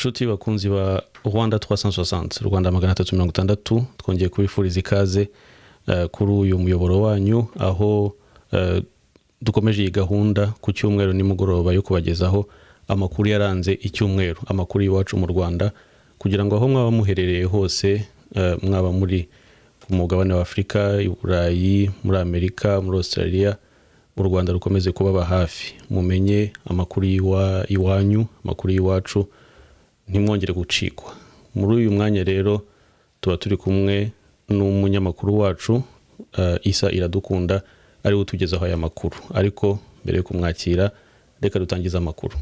Nshuti bakunzi ba Rwanda 360 Rwanda 360 twongeye kubifuriza ikaze kuri uyu muyoboro wanyu aho dukomeje iyi gahunda ku cyumweru nimugoroba yo kubagezaho amakuru yaranze icyumweru, amakuru y'iwacu mu Rwanda, kugira ngo aho mwaba muherereye hose, mwaba muri ku mugabane wa Afrika, Burayi, muri Amerika, muri Australia, u Rwanda rukomeze kubaba hafi, mumenye amakuru y'iwanyu, amakuru y'iwacu, ntimwongere gucikwa. Muri uyu mwanya rero tuba turi kumwe n'umunyamakuru wacu Isa Iradukunda ari utugezaho aya makuru, ariko mbere yo kumwakira reka dutangiza amakuru.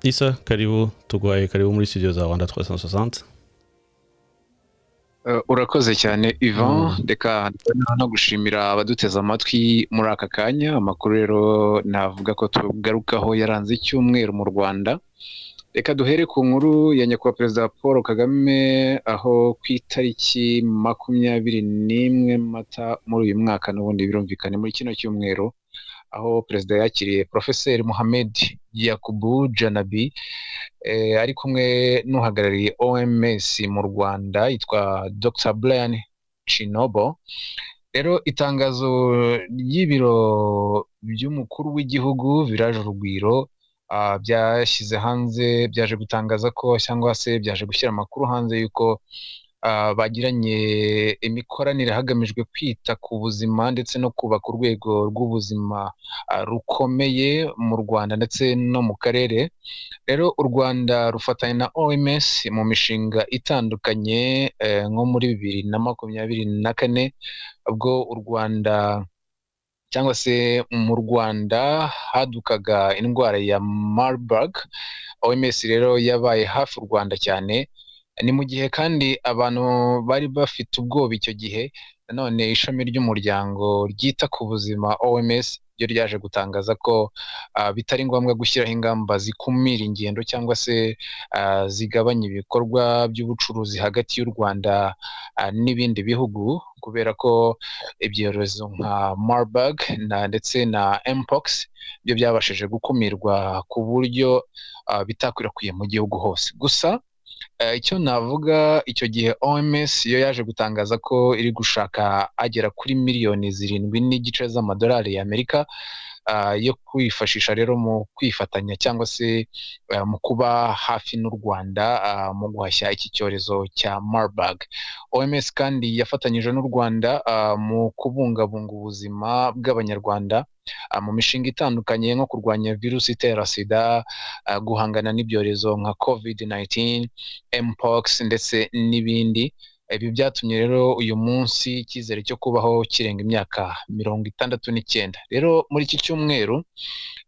Isa, karibu muri studio za Rwanda 360. Urakoze cyane Ivan, reka no gushimira abaduteze amatwi muri aka kanya. Amakuru rero navuga ko tugarukaho yaranze icyumweru mu Rwanda. Reka duhere ku nkuru ya nyakubahwa Perezida Paul Kagame, aho ku itariki 21 Mata muri uyu mwaka n'ubundi birumvikane muri kino cyumweru, aho Perezida yakiriye Professeur Mohamed Yakubu Janabi ari kumwe n'uhagarariye OMS mu Rwanda yitwa Dr. Brian Chinobo. Rero itangazo ry'ibiro by'umukuru w'igihugu Village Urugwiro byashyize hanze, byaje gutangaza ko cyangwa se byaje gushyira amakuru hanze yuko bagiranye imikoranire hagamijwe kwita ku buzima ndetse no kubaka urwego rw'ubuzima rukomeye mu Rwanda ndetse no mu karere. Rero u Rwanda rufatanya na OMS mu mishinga itandukanye, nko muri 2024 ubwo u Rwanda cyangwa se mu Rwanda hadukaga indwara ya Marburg. OMS rero yabaye hafi u Rwanda cyane, ni mu gihe kandi abantu bari bafite ubwoba icyo gihe. Nanone ishami ry'umuryango ryita ku buzima OMS ryo ryaje gutangaza ko bitari ngombwa gushyiraho ingamba zikumira ingendo cyangwa se zigabanya ibikorwa by'ubucuruzi hagati y'u Rwanda n'ibindi bihugu, kubera ko ibyorezo nka Marburg ndetse na Mpox byo byabashije gukumirwa ku buryo bitakwirakwiye mu gihugu hose. Gusa icyo navuga, icyo gihe OMS yo yaje gutangaza ko iri gushaka agera kuri miliyoni 7.5 z'amadolari y'Amerika yo kwifashisha rero mu kwifatanya cyangwa se mu kuba hafi n'u Rwanda mu guhashya iki cyorezo cya Marburg. OMS kandi yafatanyije n'u Rwanda mu kubungabunga ubuzima bw'Abanyarwanda mu mishinga itandukanye, nko kurwanya virusi itera sida, guhangana n'ibyorezo nka COVID-19, Mpox ndetse n'ibindi. Ibi byatumye rero uyu munsi icyizere cyo kubaho kirenga imyaka 69. Rero muri iki cyumweru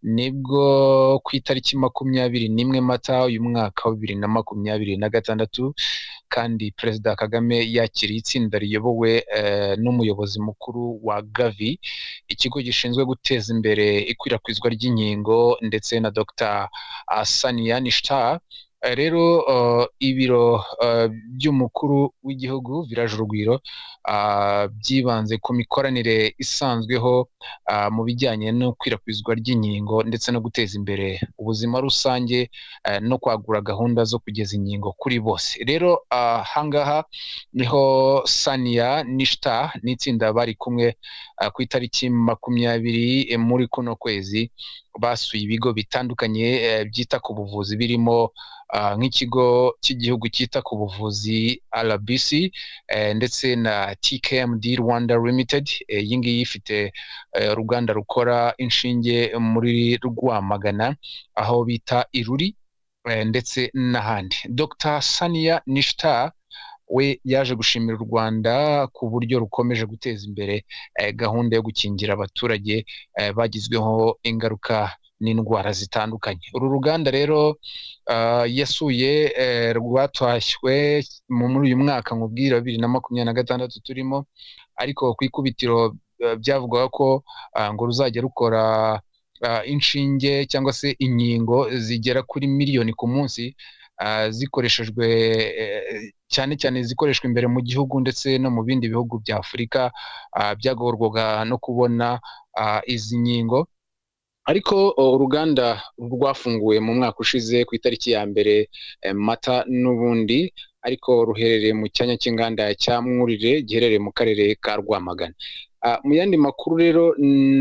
nibwo ku itariki 21 Mata uyu mwaka wa 2026 kandi Perezida Kagame yakiriye itsinda riyobowe n'umuyobozi mukuru wa Gavi, ikigo gishinzwe guteza imbere ikwirakwizwa ry'inkingo, ndetse na Dr. Sania Nishtar. Rero ibiro by'umukuru w'igihugu Village Urugwiro byibanze ku mikoranire isanzweho mu bijyanye no kwirakwizwa ry'inkingo ndetse no guteza imbere ubuzima rusange no kwagura gahunda zo kugeza inkingo kuri bose. Rero hangaha niho Sania Nishtar n'itsinda bari kumwe ku itariki 20 muri kuno kwezi basuye ibigo bitandukanye byita ku buvuzi, birimo nk'ikigo cy'igihugu cyita ku buvuzi RBC ndetse na TKMD Rwanda Limited. Iyi ngiyi ifite uruganda rukora inshinge muri Rwamagana aho bita Iruri ndetse n'ahandi. Dr. Sania Nishtar we yaje gushimira u Rwanda ku buryo rukomeje guteza imbere gahunda yo gukingira abaturage bagizweho ingaruka n'indwara zitandukanye. Uru ruganda rero yasuye rwatashywe muri uyu mwaka nkubwira 2026 turimo, ariko ku ikubitiro byavugaga ko ngo ruzajya rukora inshinge cyangwa se inkingo zigera kuri miliyoni ku munsi, zikoreshejwe cyane cyane zikoreshwa imbere mu gihugu ndetse no mu bindi bihugu bya Afurika byagorwaga no kubona izi nkingo. Ariko uruganda rwafunguwe mu mwaka ushize ku itariki ya mbere Mata n'ubundi, ariko ruherereye mu cyanya cy'inganda cya Mwurire giherereye mu karere ka Rwamagana. Mu yandi makuru rero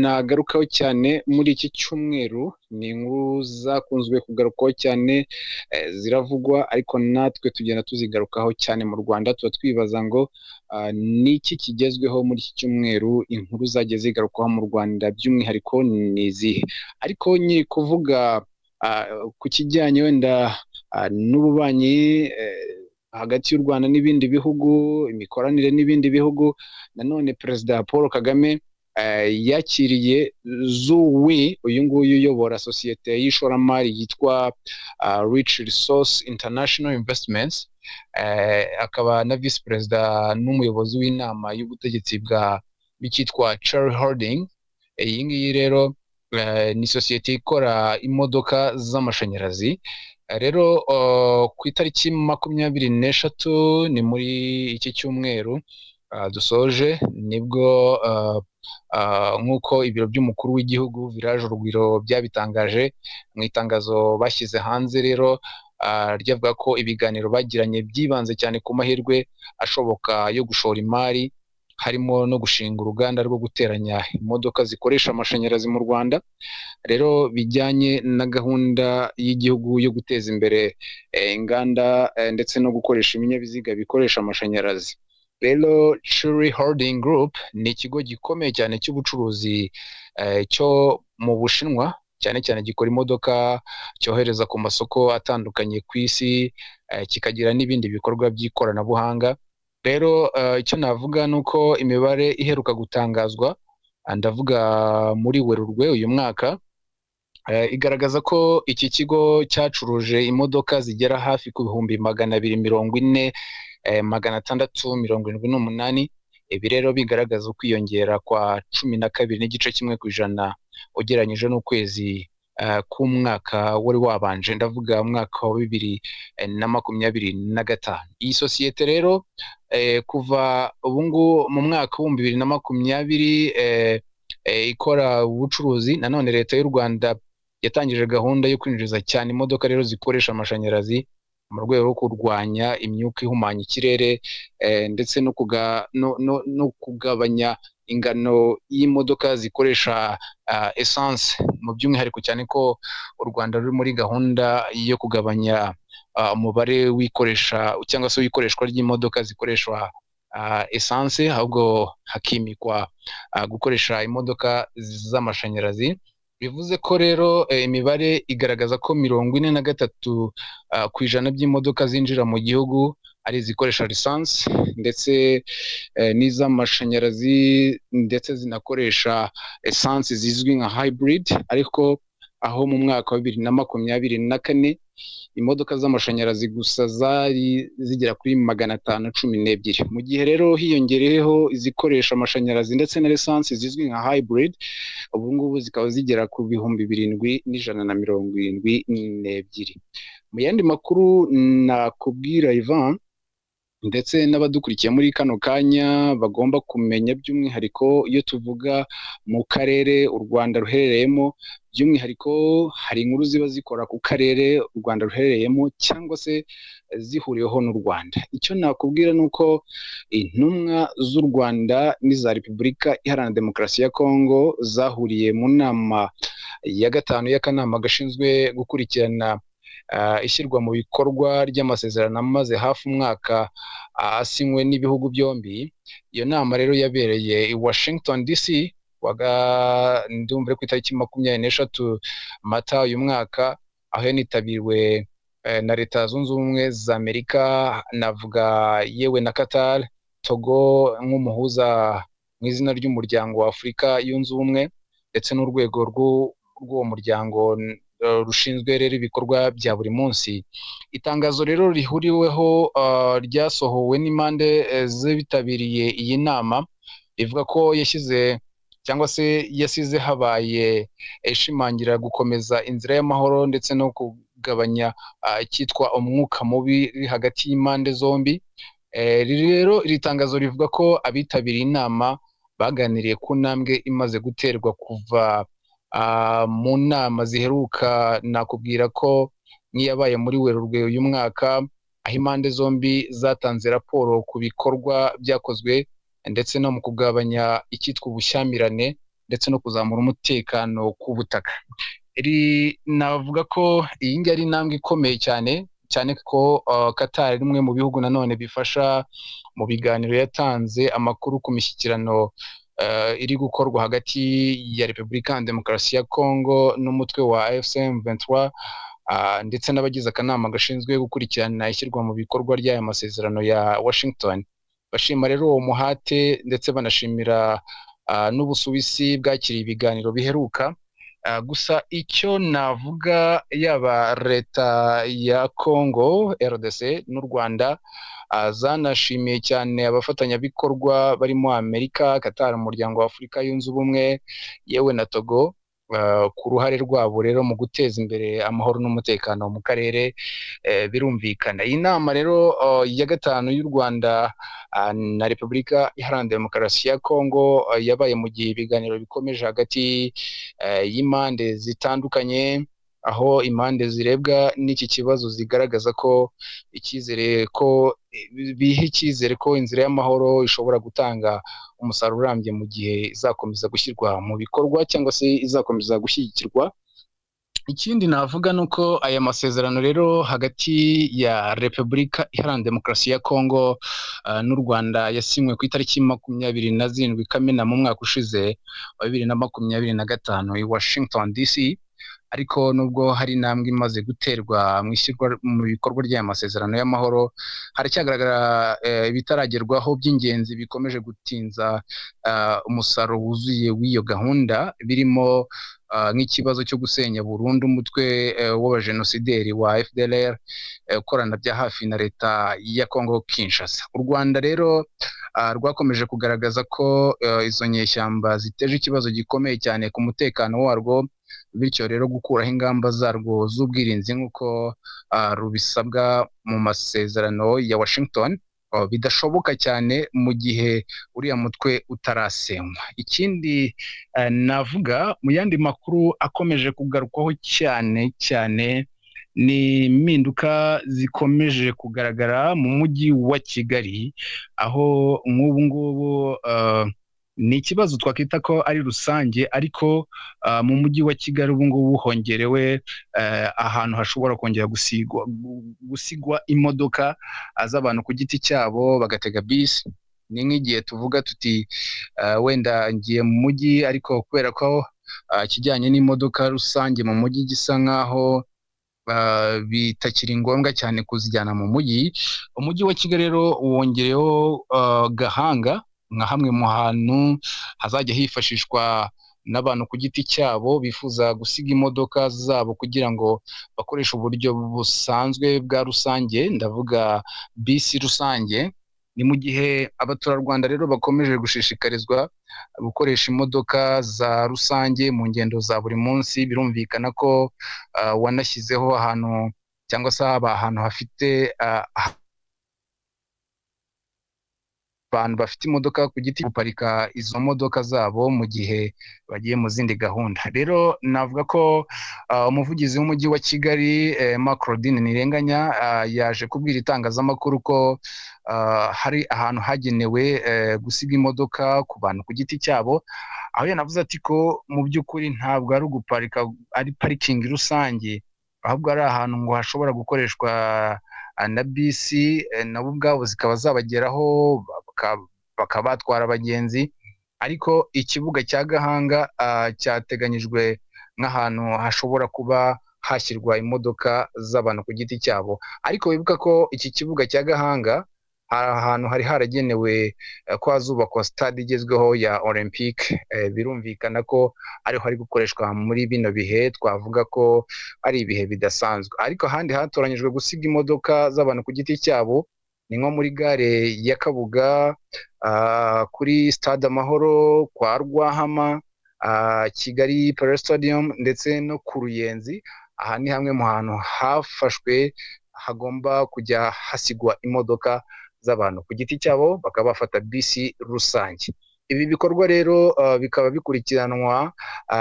nagarukaho cyane muri iki cyumweru, ni inkuru zakunzwe kugarukwaho cyane, ziravugwa ariko natwe tugenda tuzigarukaho cyane mu Rwanda. Tuba twibaza ngo ni iki kigezweho muri iki cyumweru, inkuru zagiye zigarukwaho mu Rwanda by'umwihariko ni izihe. Ariko nyiri kuvuga ku kijyanye wenda n'ububanyi hagati y'u Rwanda n'ibindi bihugu, imikoranire n'ibindi bihugu, nanone Perezida Paul Kagame yakiriye Zuwi, uyu nguyu uyobora sosiyete y'ishoramari yitwa Rich Resource International Investments, akaba na Vice Perezida n'umuyobozi w'inama y'ubutegetsi bw'icyitwa Cherry Holding. Iyi ngiyi rero ni sosiyete ikora imodoka z'amashanyarazi. Rero ku itariki 26 ni muri iki cyumweru dusoje, nibwo nk'uko ibiro by'umukuru w'igihugu Village Urugwiro byabitangaje mu itangazo bashyize hanze. Rero ryavuga ko ibiganiro bagiranye byibanze cyane ku mahirwe ashoboka yo gushora imari, harimo no gushinga uruganda rwo guteranya imodoka zikoresha amashanyarazi mu Rwanda, rero bijyanye na gahunda y'igihugu yo guteza imbere inganda ndetse no gukoresha ibinyabiziga bikoresha amashanyarazi. Rero Cherry Holding Group ni ikigo gikomeye cyane cy'ubucuruzi cyo mu Bushinwa, cyane cyane gikora imodoka, cyohereza ku masoko atandukanye ku isi, kikagira n'ibindi bikorwa by'ikoranabuhanga. Rero icyo navuga ni uko imibare iheruka gutangazwa, ndavuga muri Werurwe uyu mwaka, igaragaza ko iki kigo cyacuruje imodoka zigera hafi ku 240,678. Ibi rero bigaragaza ukwiyongera kwa 12.1% ugereranyije n'ukwezi k'umwaka wari wabanje, ndavuga umwaka wa 2025. Iyi sosiyete rero kuva ubungu mu mwaka wa 2020 ikora ubucuruzi. Nanone leta y'u Rwanda yatangije gahunda yo kwinjiza cyane imodoka rero zikoresha amashanyarazi mu rwego rwo kurwanya imyuka ihumanya ikirere, ndetse no kugabanya ingano y'imodoka zikoresha essence, mu by'umwihariko cyane ko u Rwanda ruri muri gahunda yo kugabanya umubare wikoresha cyangwa se wikoreshwa ry'imodoka zikoreshwa essence, ahubwo hakimikwa gukoresha imodoka z'amashanyarazi. Bivuze ko rero imibare igaragaza ko 43% by'imodoka zinjira mu gihugu ari izikoresha lisansi ndetse n'iz'amashanyarazi, ndetse zinakoresha esansi zizwi nka hybrid. Ariko aho mu mwaka wa 2024 imodoka z'amashanyarazi gusa zari zigera kuri 512, mu gihe rero hiyongereyeho izikoresha amashanyarazi ndetse na lisansi zizwi nka hybrid, ubu ngubu zikaba zigera ku 7,172. Mu yandi makuru nakubwira Ivan ndetse n'abadukurikiye muri kano kanya bagomba kumenya, by'umwihariko iyo tuvuga mu karere u Rwanda ruherereyemo, by'umwihariko hari inkuru ziba zikora ku karere u Rwanda ruherereyemo cyangwa se zihuriyeho n'u Rwanda. Icyo nakubwira ni uko intumwa z'u Rwanda n'iza Repubulika Iharanira Demokarasi ya Kongo zahuriye mu nama ya 5 y'akanama gashinzwe gukurikirana ishyirwa mu bikorwa ry'amasezerano amaze hafi umwaka asinywe n'ibihugu byombi. Iyo nama rero yabereye i Washington DC ndumva ku itariki 26 Mata uyu mwaka, aho yanitabiriwe na Leta Zunze Ubumwe za Amerika, navuga yewe na Qatar, Togo nk'umuhuza mu izina ry'umuryango wa Afurika yunze ubumwe, ndetse n'urwego rw'uwo muryango rushinzwe rero ibikorwa bya buri munsi. Itangazo rero rihuriweho ryasohowe n'impande z'abitabiriye iyi nama rivuga ko yashyize cyangwa se yasize habaye ishimangira gukomeza inzira y'amahoro ndetse no kugabanya icyitwa umwuka mubi hagati y'impande zombi. Iri tangazo rivuga ko abitabiriye inama baganiriye ku ntambwe imaze guterwa kuva mu nama ziheruka. Nakubwira ko nk'iyabaye muri Werurwe uyu mwaka, aho impande zombi zatanze raporo ku bikorwa byakozwe ndetse no mu kugabanya icyitwa ubushyamirane ndetse no kuzamura umutekano ku butaka. Navuga ko iyi ngiyi ari intambwe ikomeye cyane ko Qatar ari rimwe mu bihugu nanone bifasha mu biganiro yatanze amakuru ku mishyikirano iri gukorwa hagati ya Repubulika ya Demokarasi ya Congo n'umutwe wa AFC/M23 ndetse n'abagize akanama gashinzwe gukurikirana ishyirwa mu bikorwa ry'aya masezerano ya Washington. Bashima rero uwo muhate ndetse banashimira n'Ubusuwisi bwakiriye ibiganiro biheruka. Gusa icyo navuga, yaba leta ya Congo RDC n'u Rwanda zanashimiye cyane abafatanyabikorwa barimo Amerika, Qatar, umuryango wa Afurika yunze ubumwe, yewe na Togo ku ruhare rwabo rero mu guteza imbere amahoro n'umutekano mu karere. Birumvikana iyi nama rero ya gatanu y'u Rwanda na Repubulika Iharanira Demokarasi ya Congo yabaye mu gihe ibiganiro bikomeje hagati y'impande zitandukanye, aho impande zirebwa n'iki kibazo zigaragaza ko biha icyizere ko inzira y'amahoro ishobora gutanga umusaruro urambye mu gihe izakomeza gushyirwa mu bikorwa cyangwa se izakomeza gushyigikirwa. Ikindi navuga ni uko aya masezerano rero hagati ya Repubulika Iharanira Demokarasi ya Congo n'u Rwanda yasinywe ku itariki 27 Kamena mu mwaka ushize wa 2025 i Washington DC. Ariko nubwo hari intambwe imaze guterwa mu ishyirwa mu bikorwa ry'aya masezerano y'amahoro, haracyagaragara ibitaragerwaho by'ingenzi bikomeje gutinza umusaruro wuzuye w'iyo gahunda, birimo nk'ikibazo cyo gusenya burundu umutwe w'abajenosideri wa FDLR ukorana bya hafi na leta ya Congo Kinshasa. U Rwanda rero rwakomeje kugaragaza ko izo nyeshyamba ziteje ikibazo gikomeye cyane ku mutekano warwo, bityo rero gukuraho ingamba zarwo z'ubwirinzi nk'uko rubisabwa mu masezerano ya Washington bidashoboka cyane mu gihe uriya mutwe utarasenywa. Ikindi navuga mu yandi makuru akomeje kugarukwaho cyane ni impinduka zikomeje kugaragara mu mujyi wa Kigali, aho nk'ubu ngubu ni ikibazo twakwita ko ari rusange, ariko mu mujyi wa Kigali ubu ngubu hongerewe ahantu hashobora kongera gusigwa imodoka z'abantu ku giti cyabo bagatega bisi. Ni nk'igihe tuvuga tuti wenda ngiye mu mujyi, ariko kubera ko kijyanye n'imodoka rusange mu mujyi gisa nk'aho bitakiri ngombwa cyane kuzijyana mu mujyi. Umujyi wa Kigali rero wongereyeho Gahanga nka hamwe mu hantu hazajya hifashishwa n'abantu ku giti cyabo bifuza gusiga imodoka zabo kugira ngo bakoreshe uburyo busanzwe bwa rusange, ndavuga bisi rusange. Ni mu gihe abaturarwanda rero bakomeje gushishikarizwa gukoresha imodoka za rusange mu ngendo za buri munsi. Birumvikana ko wanashyizeho ahantu cyangwa se ahantu hafite abantu bafite imodoka ku giti guparika izo modoka zabo mu gihe bagiye mu zindi gahunda. Rero navuga ko umuvugizi w'umujyi wa Kigali Macrodine Nirenganya yaje kubwira itangazamakuru ko hari ahantu hagenewe gusiga imodoka ku bantu ku giti cyabo, aho yanavuze ati ko mu by'ukuri ntabwo ari uguparika ari parikingi rusange, ahubwo ari ahantu ngo hashobora gukoreshwa na bisi nabo ubwabo zikaba zabageraho bakaba batwara abagenzi. Ariko ikibuga cya Gahanga cyateganyijwe nk'ahantu hashobora kuba hashyirwa imodoka z'abantu ku giti cyabo. Ariko wibuka ko iki kibuga cya Gahanga ahantu hari haragenewe ko hazubakwa stade igezweho ya Olympique. Birumvikana ko ariho hari gukoreshwa muri bino bihe, twavuga ko ari ibihe bidasanzwe. Ariko ahandi hatoranyijwe gusiga imodoka z'abantu ku giti cyabo ni nko muri gare ya Kabuga, kuri stade Amahoro, kwa Rwahama, Kigali Pele Stadium ndetse no ku Ruyenzi. Aha ni hamwe mu hantu hafashwe hagomba kujya hasigwa imodoka z'abantu ku giti cyabo, bakaba bafata bisi rusange. Ibi bikorwa rero bikaba bikurikiranwa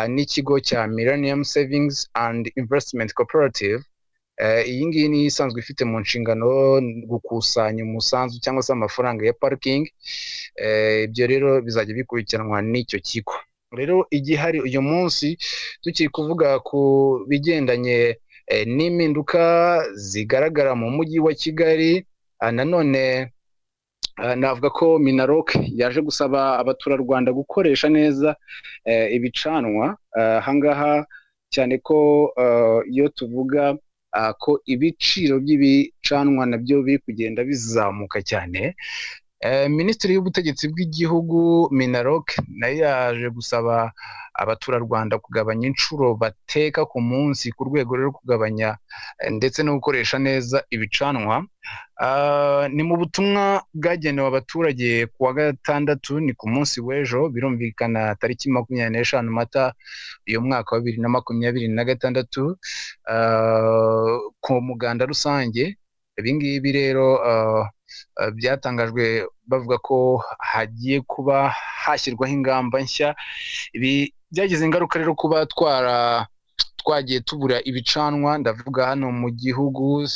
n'ikigo cya Millennium Savings and Investment Cooperative. Iyi ngiyi ni isanzwe ifite mu nshingano gukusanya umusanzu cyangwa se amafaranga ya parking. Ibyo rero bizajya bikurikiranwa n'icyo kigo. Rero igihari uyu munsi tukiri kuvuga ku bigendanye n'impinduka zigaragara mu mujyi wa Kigali, nanone navuga ko Minaloc yaje gusaba abaturarwanda gukoresha neza ibicanwa. Ahangaha cyane ko iyo tuvuga ko ibiciro by'ibicanwa nabyo biri kugenda bizamuka cyane, Minisitiri y'Ubutegetsi bw'Igihugu Minaloc nayo yaje gusaba abaturarwanda kugabanya inshuro bateka ku munsi, ku rwego rwo kugabanya ndetse no gukoresha neza ibicanwa. Ni mu butumwa bwagenewe abaturage ku wa gatandatu, ni ku munsi w'ejo, birumvikana tariki 25 Mata uyu mwaka wa 2026, ku muganda rusange. Ibi ngibi rero byatangajwe bavuga ko hagiye kuba hashyirwaho ingamba nshya. Ibi byagize ingaruka rero kuba twagiye tubura ibicanwa, ndavuga hano mu gihugu,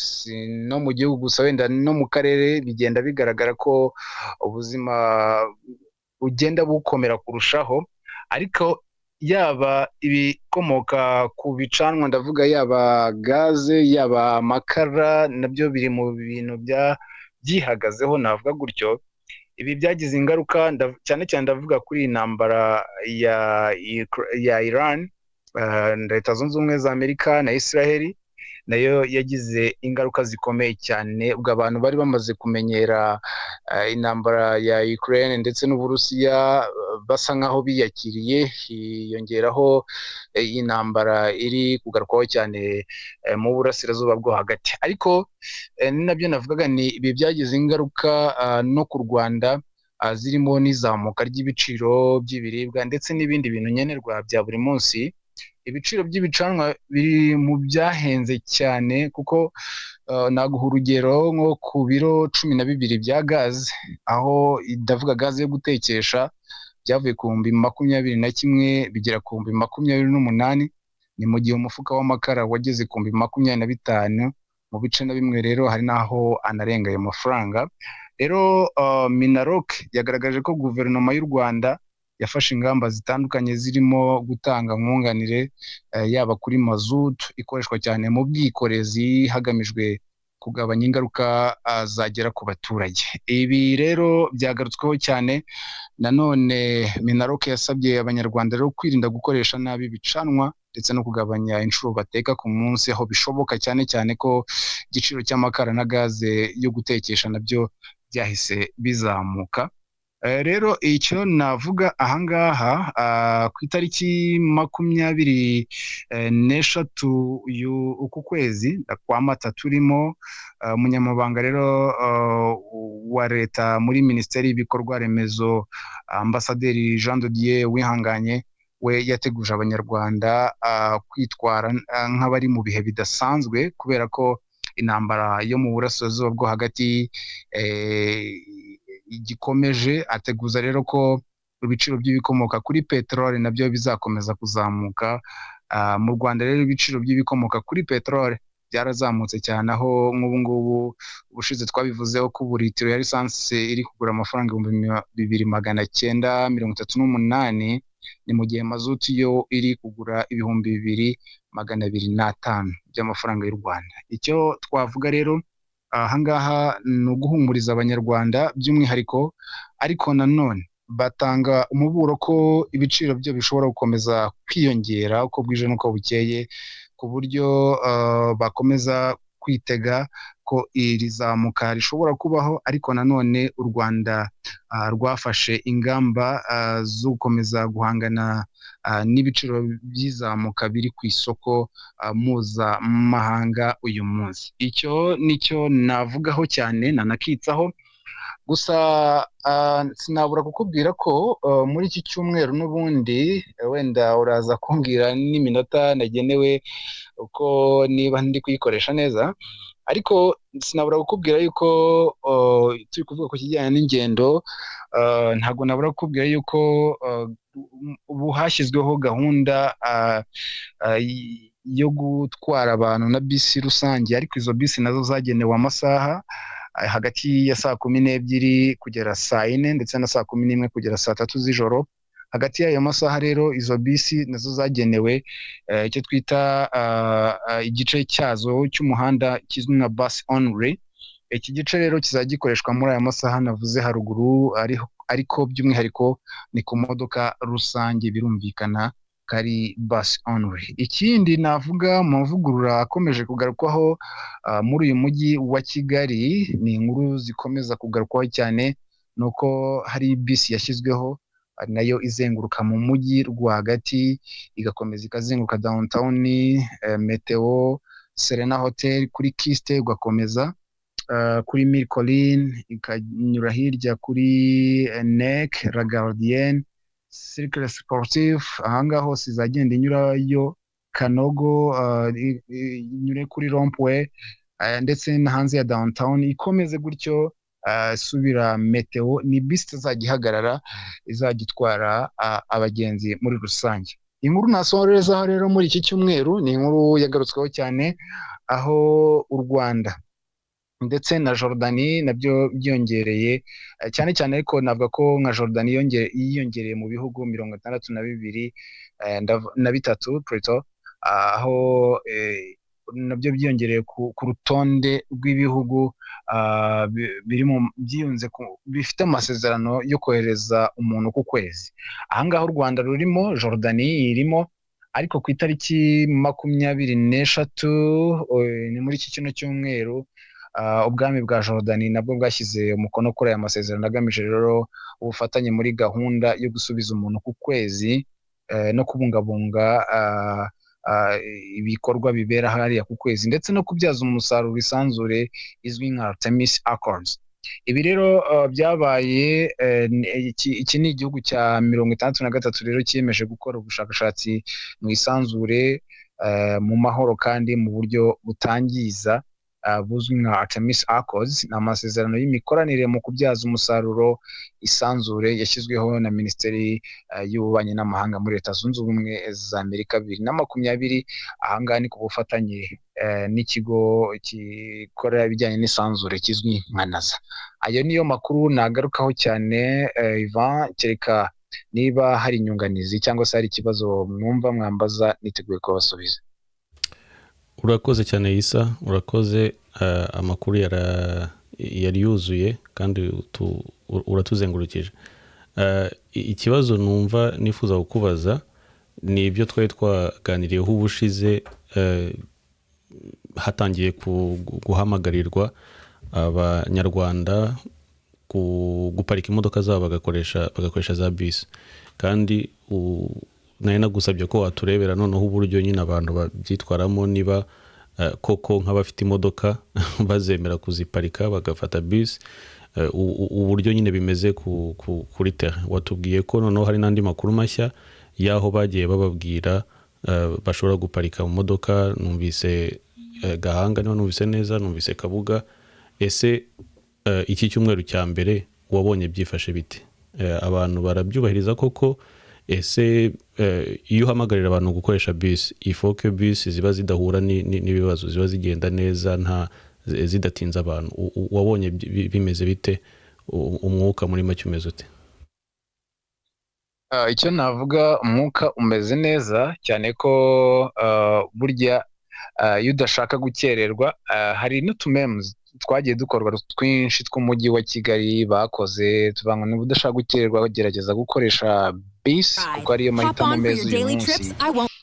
no mu gihugu gusa, wenda no mu karere bigenda bigaragara ko ubuzima bugenda bukomera kurushaho. Ariko yaba ibikomoka ku bicanwa, ndavuga yaba gaze, yaba amakara, nabyo biri mu bintu byihagazeho, navuga gutyo. Ibi byagize ingaruka cyane cyane ndavuga kuri iyi ntambara ya Iran, Leta Zunze Ubumwe za Amerika na Israel, nayo yagize ingaruka zikomeye cyane. Ubwo abantu bari bamaze kumenyera intambara ya Ukraine ndetse n'Uburusiya, basa nkaho biyakiriye, hiyongeraho iyi ntambara iri kugarukwaho cyane mu burasirazuba bwo hagati. Ariko ni nabyo navugaga, ni ibi byagize ingaruka no ku Rwanda, zirimo n'izamuka ry'ibiciro by'ibiribwa ndetse n'ibindi bintu nkenerwa bya buri munsi. Ibiciro by'ibicanwa biri mu byahenze cyane, kuko naguha urugero nko ku biro 12 bya gaze, aho ndavuga gaze yo gutekesha, byavuye ku 21,000 bigera ku 28,000, ni mu gihe umufuka w'amakara wageze ku 25,000. Mu bice na bimwe rero hari naho anarenga ayo mafaranga. Rero Minaloc yagaragaje ko guverinoma y'u Rwanda yafashe ingamba zitandukanye, zirimo gutanga nkunganire yaba kuri mazutu ikoreshwa cyane mu bwikorezi, hagamijwe kugabanya ingaruka zagera ku baturage. Ibi rero byagarutsweho cyane. Nanone Minaloc yasabye abanyarwanda rero kwirinda gukoresha nabi ibicanwa ndetse no kugabanya inshuro bateka ku munsi, aho bishoboka, cyane cyane ko igiciro cy'amakara na gaze yo gutekesha nabyo byahise bizamuka. Rero icyo navuga ahangaha, ku itariki 26 uku kwezi kwa Mata turimo, umunyamabanga rero wa leta muri Minisiteri y'Ibikorwa Remezo, Ambasaderi Jean de Dieu Wihanganye, we yateguje abanyarwanda kwitwara nk'abari mu bihe bidasanzwe, kubera ko intambara yo mu burasirazuba bwo hagati igikomeje. Ateguza rero ko ibiciro by'ibikomoka kuri peteroli nabyo bizakomeza kuzamuka. Mu Rwanda rero ibiciro by'ibikomoka kuri peteroli byarazamutse cyane, aho nk'ubu ngubu ubushize twabivuzeho ko buri litiro ya lisansi iri kugura amafaranga 2,938, ni mu gihe mazutu yo iri kugura 2,205 by'amafaranga y'u Rwanda. Icyo twavuga rero ahangaha ni uguhumuriza abanyarwanda by'umwihariko, ariko nanone batanga umuburo ko ibiciro byo bishobora gukomeza kwiyongera uko bwije n'uko bukeye, ku buryo bakomeza kwitega ko iri zamuka rishobora kubaho, ariko nanone u Rwanda rwafashe ingamba zo gukomeza guhangana n'ibiciro by'izamuka biri ku isoko mpuzamahanga uyu munsi. Icyo nicyo navugaho cyane nanakitsaho. Gusa sinabura kukubwira ko muri iki cyumweru n'ubundi wenda uraza kumbwira n'iminota nagenewe uko niba ndi kuyikoresha neza, ariko sinabura kukubwira yuko turi kuvuga ku kijyanye n'ingendo, ntabwo nabura kukubwira yuko ubu hashyizweho gahunda yo gutwara abantu na bisi rusange, ariko izo bisi nazo zagenewe amasaha hagati ya 12:00 kugera 4:00 ndetse na 11:00 kugera 3:00 z'ijoro. Hagati y'ayo masaha rero izo bisi nazo zagenewe icyo twita igice cyazo cy'umuhanda kizwi nka bus only. Iki gice rero kizagikoreshwa muri aya masaha navuze haruguru, ariko by'umwihariko ni ku modoka rusange, birumvikana kari bus only. Ikindi navuga mu mavugurura akomeje kugarukwaho muri uyu mujyi wa Kigali, ni inkuru zikomeza kugarukwaho cyane, nuko hari bisi yashyizweho nayo izenguruka mu mujyi rwagati, igakomeza ikazenguruka downtown, Meteo, Serena Hotel, kuri Kiste, ugakomeza kuri Mille Collines, ikanyura hirya kuri NEC, La Gardienne, Circle Sportif, ahangaha hose izagenda inyurayo, Kanogo, inyure kuri Rond-Point, ndetse na hanze ya downtown, ikomeze gutyo subira Meteo. Ni bisi izajya ihagarara, izajya itwara abagenzi muri rusange. Inkuru nasorezaho rero muri iki cyumweru ni inkuru yagarutsweho cyane, aho u Rwanda ndetse na Jordani nabyo byongereye cyane cyane, ariko navuga ko nka Jordani yiyongereye mu bihugu 63 plutôt, aho nabyo byiyongereye ku rutonde rw'ibihugu bifite amasezerano yo kohereza umuntu ku kwezi. Ahangaha u Rwanda rurimo, Jordani irimo, ariko ku itariki 24 ni muri iki cyumweru, ubwami bwa Jordani nabwo bwashyize umukono kuri aya masezerano agamije rero ubufatanye muri gahunda yo gusubiza umuntu ku kwezi no kubungabunga ibikorwa bibera hariya ku kwezi, ndetse no kubyaza umusaruro isanzure izwi nka Artemis Accords. Ibi rero byabaye, iki ni igihugu cya 63 rero cyiyemeje gukora ubushakashatsi mu isanzure mu mahoro kandi mu buryo butangiza, buzwi nka Artemis Accords. Ni amasezerano y'imikoranire mu kubyaza umusaruro isanzure yashyizweho na Minisiteri y'Ububanyi n'Amahanga muri Leta Zunze Ubumwe za Amerika 2020. Ahangaha ni ku bufatanye n'ikigo gikora ibijyanye n'isanzure kizwi nka NASA. Ayo niyo makuru nagarukaho cyane, Ivan, kereka niba hari inyunganizi cyangwa se hari ikibazo mwumva mwambaza, niteguye kubasubiza. Urakoze cyane Isa, urakoze. Amakuru yari yuzuye kandi uratuzengurukije. Ikibazo numva nifuza kukubaza ni ibyo twari twaganiriyeho ubushize, hatangiye guhamagarirwa abanyarwanda guparika imodoka zabo bagakoresha za bisi, kandi nari nagusabye ko waturebera noneho uburyo nyine abantu babyitwaramo, niba koko nk'abafite imodoka bazemera kuziparika bagafata bisi, uburyo nyine bimeze kuri terrain. Watubwiye ko noneho hari n'andi makuru mashya y'aho bagiye bababwira bashobora guparika mu modoka. Numvise Gahanga, niba numvise neza, numvise Kabuga. Ese iki cyumweru cya mbere wabonye byifashe bite? Abantu barabyubahiriza koko? Ese iyo uhamagarira abantu gukoresha bisi, ifoke bisi ziba zidahura n'ibibazo, ziba zigenda neza, nta zidatinza abantu, wabonye bimeze bite? Umwuka muri make umeze ute? Icyo navuga, umwuka umeze neza cyane ko burya iyo udashaka gukererwa, hari n'utumemes twagiye dukorwa twinshi tw'umujyi wa Kigali bakoze tuvuga ngo udashaka gukererwa gerageza gukoresha bisi kuko ariyo mahitamo meza uyu munsi.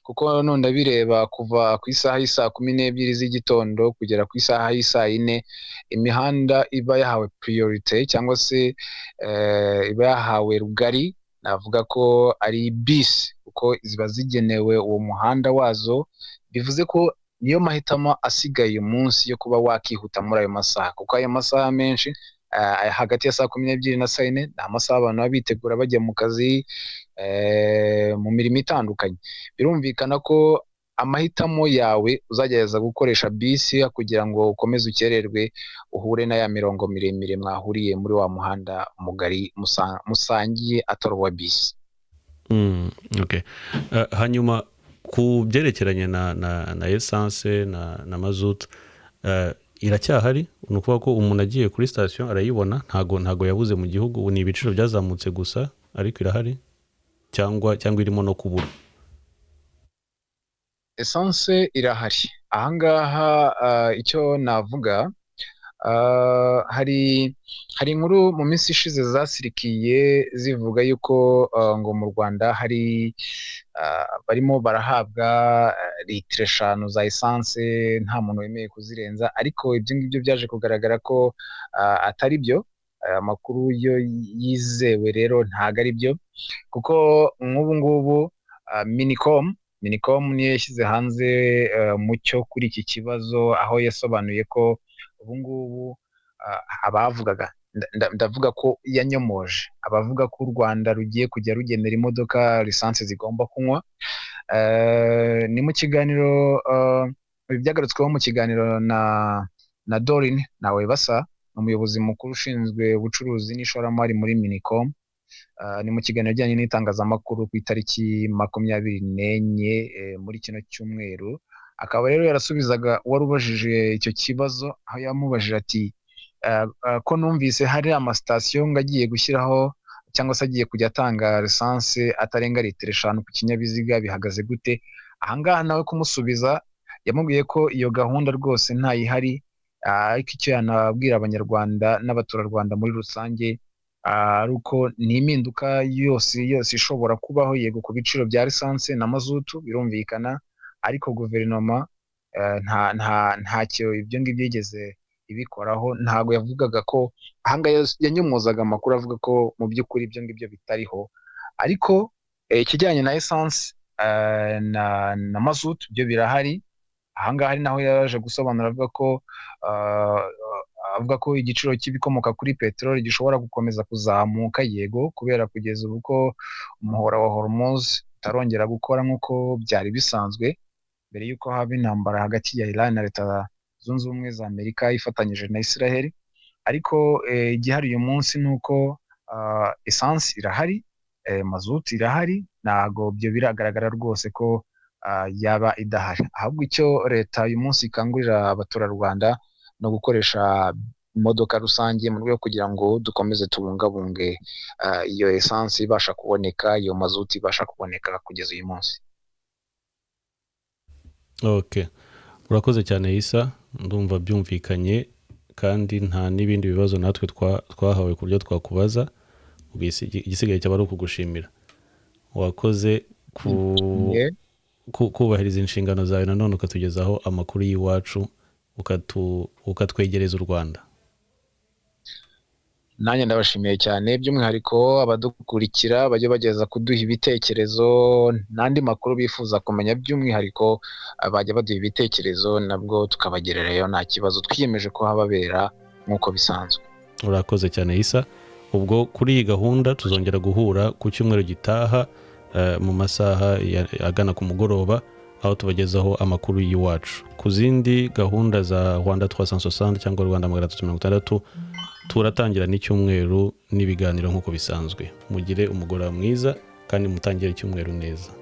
kuko none ndabireba kuva ku isaha y'isaa 12 z'igitondo kugera ku isaha y'isaa 4 imihanda iba yahawe priorite cyangwa se iba yahawe rugari, navuga ko ari bisi kuko ziba zigenewe uwo muhanda wazo, bivuze ko niyo mahitamo asigaye umunsi yo kuba wakihuta muri ayo masaha, kuko ayo masaha menshi hagati ya saa 12 na saa 4 ni amasaha abantu baba bitegura bajya mu kazi, mu mirimo itandukanye. Birumvikana ko amahitamo yawe uzagerageza gukoresha bisi kugira ngo ukomeze ukererwe uhure na ya mirongo miremire mwahuriye muri wa muhanda mugari musangiye atari uwa bisi. Okay. Hanyuma ku byerekeranye na essence na mazutu iracyahari, ni ukuvuga ko umuntu agiye kuri station arayibona, ntago yabuze mu gihugu, ni ibiciro byazamutse gusa ariko irahari cyangwa irimo no kubura? Essence irahari ahangaha. Icyo navuga, hari inkuru mu minsi ishize zasirikiye zivuga yuko ngo mu Rwanda hari barimo barahabwa litiro 5 za essence, nta muntu wemeye kuzirenza, ariko ibyo ngibyo byaje kugaragara ko atari byo. Amakuru yo yizewe rero ntago ari byo, kuko nk'ubu ngubu Minicom niyo yashyize hanze mucyo kuri iki kibazo, aho yasobanuye ko ubu ngubu abavugaga, ndavuga ko yanyomoje abavuga ko u Rwanda rugiye kujya rugenera imodoka lisansi zigomba kunywa. Ni mu kiganiro byagarutsweho mu kiganiro na Dorine Ntawebasa, umuyobozi mukuru ushinzwe ubucuruzi n'ishoramari muri Minicom. Ni mu kiganiro kijyanye n'itangazamakuru ku itariki 24 muri kino cyumweru. Akaba rero yarasubizaga wari ubajije icyo kibazo, aho yamubajije ati ko numvise hari amasitasiyo ngo agiye gushyiraho cyangwa se agiye kujya atanga lisansi atarenga litiro 5 ku kinyabiziga, bihagaze gute? Ahangaha nawe kumusubiza yamubwiye ko iyo gahunda rwose ntayihari, ariko icyo yanabwira abanyarwanda n'abaturarwanda muri rusange ari uko ni impinduka yose ishobora kubaho, yego ku biciro bya lisansi na mazutu birumvikana, ariko guverinoma ntacyo ibyo ngibyo yigeze ibikoraho. Ntago yavugaga ko ahangaha yanyomozaga amakuru avuga ko mu by'ukuri ibyo ngibyo bitariho, ariko ikijyanye na essence na mazutu byo birahari. Ahangaha ari naho yaje gusobanura avuga ko igiciro cy'ibikomoka kuri peteroli gishobora gukomeza kuzamuka, yego, kubera kugeza ubu ko umuhora wa Hormuz utarongera gukora nk'uko byari bisanzwe mbere y'uko haba intambara hagati ya Iran na Leta Zunze Ubumwe za Amerika ifatanyije na Israel. Ariko igihari uyu munsi ni uko essence irahari, mazutu irahari, ntago byo biragaragara rwose ko yaba idahari. Ahubwo icyo leta uyu munsi ikangurira abaturarwanda no gukoresha imodoka rusange mu rwego kugira ngo dukomeze tubungabunge iyo essence ibasha kuboneka, iyo mazutu ibasha kuboneka kugeza uyu munsi. Okay, urakoze cyane Isa, ndumva byumvikanye kandi nta n'ibindi bibazo natwe twahawe ku buryo twakubaza. Igisigaye cyaba ari ukugushimira, wakoze kubahiriza inshingano zawe, nanone ukatugezaho amakuru y'iwacu, ukatwegereza u Rwanda. Nanjye ndabashimiye cyane, by'umwihariko abadukurikira bajye bageza kuduha ibitekerezo n'andi makuru bifuza kumenya, by'umwihariko bajya baduha ibitekerezo nabwo tukabagererayo nta kibazo, twiyemeje ko hababera nk'uko bisanzwe. Urakoze cyane Isa. Ubwo kuri iyi gahunda tuzongera guhura ku cyumweru gitaha mu masaha agana ku mugoroba, aho tubagezaho amakuru y'iwacu. Ku zindi gahunda za Rwanda 360 cyangwa Rwanda 360 turatangira n'icyumweru n'ibiganiro nk'uko bisanzwe. Mugire umugoroba mwiza kandi mutangire icyumweru neza.